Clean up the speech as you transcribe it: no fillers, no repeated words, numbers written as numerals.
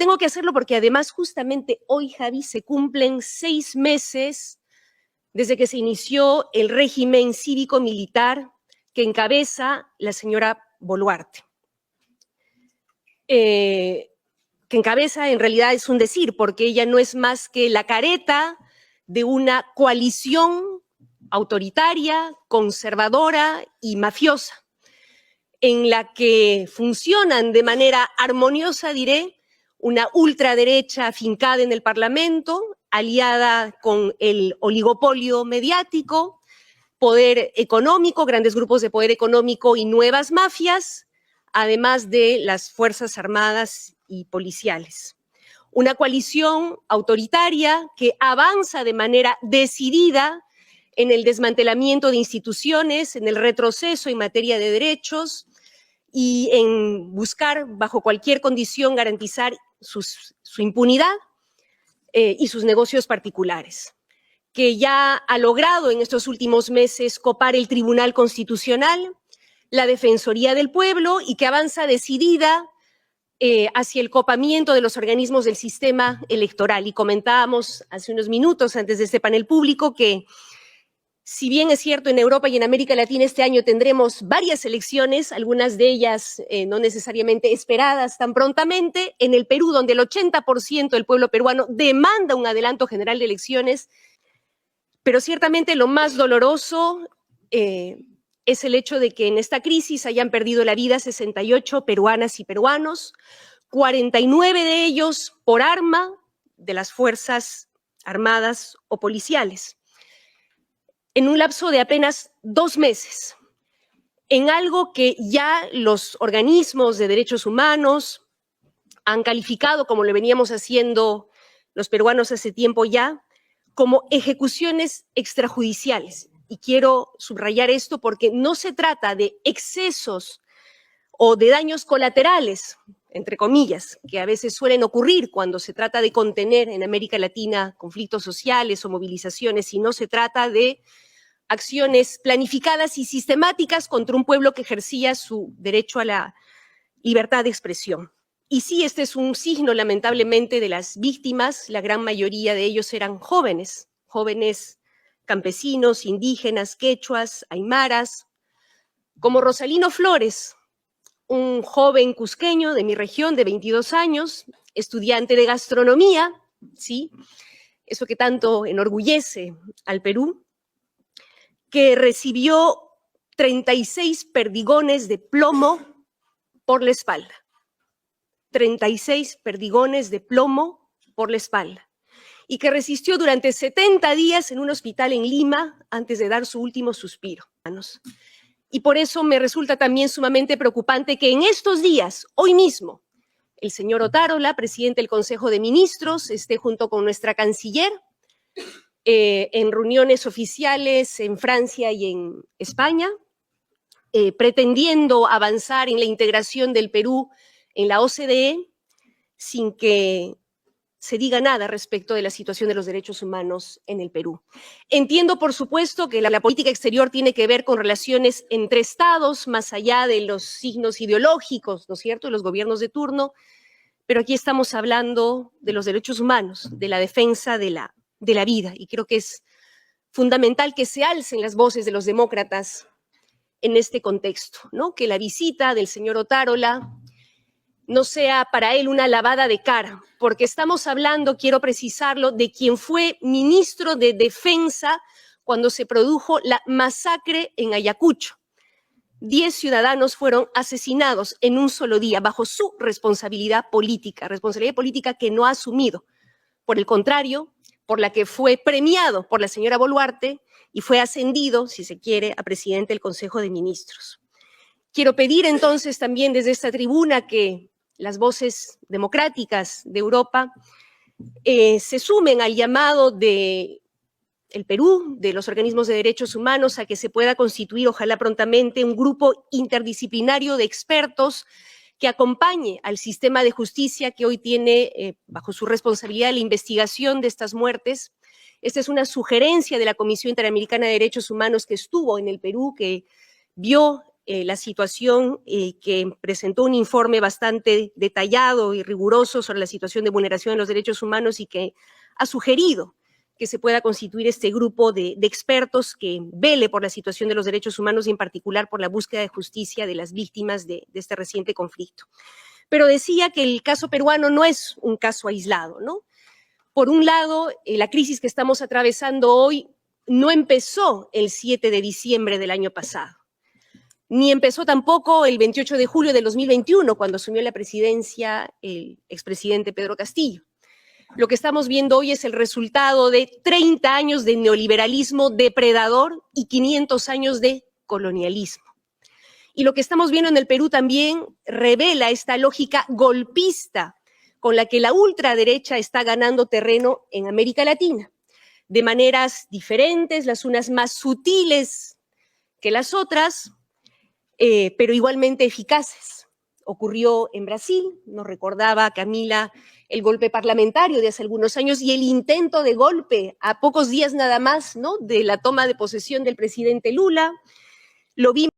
Tengo que hacerlo porque además justamente hoy, Javi, se cumplen 6 meses desde que se inició el régimen cívico-militar que encabeza la señora Boluarte. Que encabeza en realidad es un decir, porque ella no es más que la careta de una coalición autoritaria, conservadora y mafiosa, en la que funcionan de manera armoniosa, diré, una ultraderecha afincada en el Parlamento, aliada con el oligopolio mediático, poder económico, grandes grupos de poder económico y nuevas mafias, además de las Fuerzas Armadas y policiales. Una coalición autoritaria que avanza de manera decidida en el desmantelamiento de instituciones, en el retroceso en materia de derechos y en buscar bajo cualquier condición garantizar su impunidad y sus negocios particulares, que ya ha logrado en estos últimos meses copar el Tribunal Constitucional, la Defensoría del Pueblo y que avanza decidida hacia el copamiento de los organismos del sistema electoral. Y comentábamos hace unos minutos antes de este panel público que si bien es cierto en Europa y en América Latina este año tendremos varias elecciones, algunas de ellas no necesariamente esperadas tan prontamente, en el Perú, donde el 80% del pueblo peruano demanda un adelanto general de elecciones, pero ciertamente lo más doloroso es el hecho de que en esta crisis hayan perdido la vida 68 peruanas y peruanos, 49 de ellos por arma de las Fuerzas Armadas o policiales, en un lapso de apenas 2 meses, en algo que ya los organismos de derechos humanos han calificado, como lo veníamos haciendo los peruanos hace tiempo ya, como ejecuciones extrajudiciales. Y quiero subrayar esto porque no se trata de excesos o de daños colaterales, entre comillas, que a veces suelen ocurrir cuando se trata de contener en América Latina conflictos sociales o movilizaciones, sino se trata de acciones planificadas y sistemáticas contra un pueblo que ejercía su derecho a la libertad de expresión. Y sí, este es un signo, lamentablemente, de las víctimas. La gran mayoría de ellos eran jóvenes campesinos, indígenas, quechuas, aymaras, como Rosalino Flores, un joven cusqueño de mi región de 22 años, estudiante de gastronomía, ¿sí? Eso que tanto enorgullece al Perú, que recibió 36 perdigones de plomo por la espalda. 36 perdigones de plomo por la espalda. Y que resistió durante 70 días en un hospital en Lima antes de dar su último suspiro. Y por eso me resulta también sumamente preocupante que en estos días, hoy mismo, el señor Otárola, presidente del Consejo de Ministros, esté junto con nuestra canciller en reuniones oficiales en Francia y en España, pretendiendo avanzar en la integración del Perú en la OCDE, sin que se diga nada respecto de la situación de los derechos humanos en el Perú. Entiendo, por supuesto, que la política exterior tiene que ver con relaciones entre estados, más allá de los signos ideológicos, ¿no es cierto?, de los gobiernos de turno, pero aquí estamos hablando de los derechos humanos, de la defensa de la vida, y creo que es fundamental que se alcen las voces de los demócratas en este contexto, ¿no? Que la visita del señor Otárola no sea para él una lavada de cara, porque estamos hablando, quiero precisarlo, de quien fue ministro de Defensa cuando se produjo la masacre en Ayacucho. 10 ciudadanos fueron asesinados en un solo día bajo su responsabilidad política que no ha asumido. Por el contrario, por la que fue premiado por la señora Boluarte y fue ascendido, si se quiere, a presidente del Consejo de Ministros. Quiero pedir entonces también desde esta tribuna que las voces democráticas de Europa se sumen al llamado del Perú, de los organismos de derechos humanos, a que se pueda constituir, ojalá prontamente, un grupo interdisciplinario de expertos que acompañe al sistema de justicia que hoy tiene bajo su responsabilidad la investigación de estas muertes. Esta es una sugerencia de la Comisión Interamericana de Derechos Humanos que estuvo en el Perú, que vio la situación que presentó un informe bastante detallado y riguroso sobre la situación de vulneración de los derechos humanos y que ha sugerido que se pueda constituir este grupo de expertos que vele por la situación de los derechos humanos y en particular por la búsqueda de justicia de las víctimas de este reciente conflicto. Pero decía que el caso peruano no es un caso aislado, ¿no? Por un lado, la crisis que estamos atravesando hoy no empezó el 7 de diciembre del año pasado, ni empezó tampoco el 28 de julio del 2021, cuando asumió la presidencia el expresidente Pedro Castillo. Lo que estamos viendo hoy es el resultado de 30 años de neoliberalismo depredador y 500 años de colonialismo. Y lo que estamos viendo en el Perú también revela esta lógica golpista con la que la ultraderecha está ganando terreno en América Latina, de maneras diferentes, las unas más sutiles que las otras, pero igualmente eficaces. Ocurrió en Brasil, nos recordaba Camila el golpe parlamentario de hace algunos años y el intento de golpe a pocos días nada más, ¿no?, de la toma de posesión del presidente Lula. Lo vimos